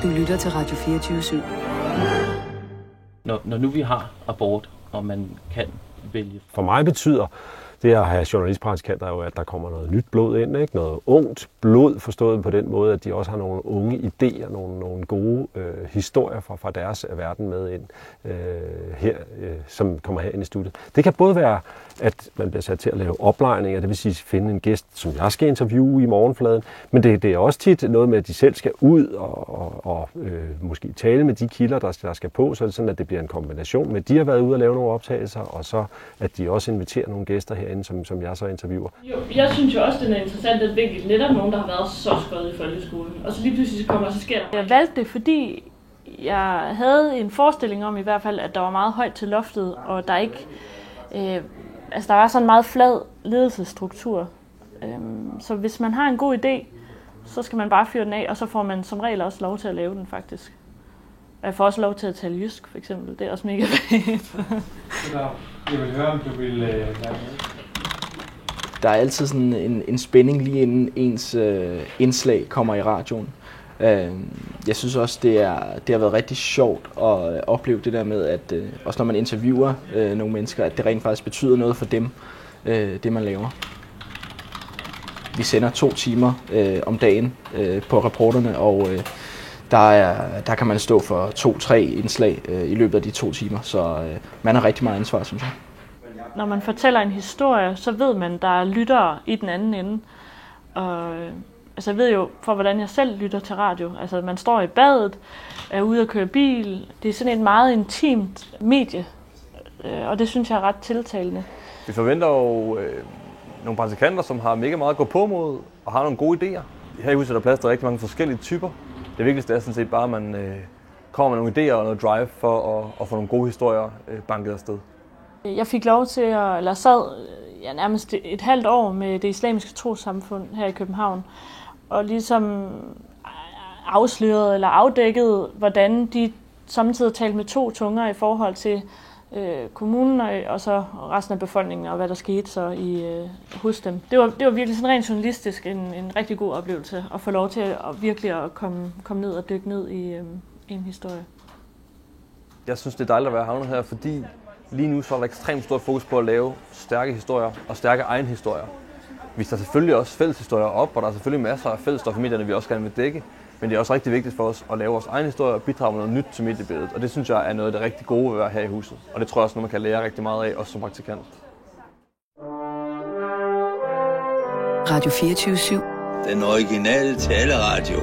Du lytter til Radio 24/7. Når nu vi har abort, og man kan vælge. For mig betyder det at have journalistpraktikanter jo, at der kommer noget nyt blod ind, ikke? Noget ungt blod, forstået på den måde, at de også har nogle unge idéer, nogle gode historier fra deres verden med ind her, som kommer her ind i studiet. Det kan både være, at man bliver sat til at lave oplejninger, det vil sige finde en gæst, som jeg skal interviewe i morgenfladen, men det er også tit noget med, at de selv skal ud og måske tale med de kilder, der skal på, så er det sådan, at det bliver en kombination med, at de har været ude og lave nogle optagelser, og så at de også inviterer nogle gæster herinde, som jeg så interviewer. Jo, jeg synes jo også, det er interessant at vinkel netop nogen, der har været så skøjet i folkeskolen, og så lige pludselig kommer, og så sker der. Jeg valgte det, fordi jeg havde en forestilling om i hvert fald, at der var meget højt til loftet, og der ikke, der var sådan en meget flad ledelsesstruktur. Så hvis man har en god idé, så skal man bare fyre den af, og så får man som regel også lov til at lave den faktisk. Jeg får også lov til at tale jysk, for eksempel. Det er også mega fedt. Jeg vil høre, om du vil lade med. Der er altid sådan en spænding lige inden ens indslag kommer i radioen. Jeg synes også, det har været rigtig sjovt at opleve det der med, at også når man interviewer nogle mennesker, at det rent faktisk betyder noget for dem, det man laver. Vi sender 2 timer om dagen på reporterne, og der kan man stå for 2-3 indslag i løbet af de 2 timer, så man har rigtig meget ansvar, synes jeg. Når man fortæller en historie, så ved man, der er lyttere i den anden ende. Og jeg ved jo, for hvordan jeg selv lytter til radio. Altså, man står i badet, er ude at køre bil. Det er sådan et meget intimt medie, og det synes jeg er ret tiltalende. Vi forventer jo nogle praktikanter, som har mega meget at gå på mod og har nogle gode idéer. Her i huset er der plads til rigtig mange forskellige typer. Det vigtigste er sådan set bare, at man kommer med nogle idéer og noget drive for at få nogle gode historier banket afsted. Jeg fik lov til at, sad nærmest et halvt år med det islamiske trossamfund her i København, og ligesom afslørede eller afdækkede, hvordan de samtidig talte med 2 tunger i forhold til kommunen og så resten af befolkningen, og hvad der skete så hos dem. Det var virkelig sådan rent journalistisk en rigtig god oplevelse at få lov til at virkelig at komme ned og dykke ned i en historie. Jeg synes, det er dejligt at være havnet her, fordi lige nu så er der ekstremt stort fokus på at lave stærke historier og stærke egen historier. Vi tager selvfølgelig også fælles historier op, og der er selvfølgelig masser af fællesstof i medierne, vi også gerne vil dække. Men det er også rigtig vigtigt for os at lave vores egen historie og bidrage med noget nyt til mediebilledet. Og det synes jeg er noget af det rigtig gode ved at være her i huset. Og det tror jeg også, noget man kan lære rigtig meget af, også som praktikant. Radio 24/7. Den originale taleradio.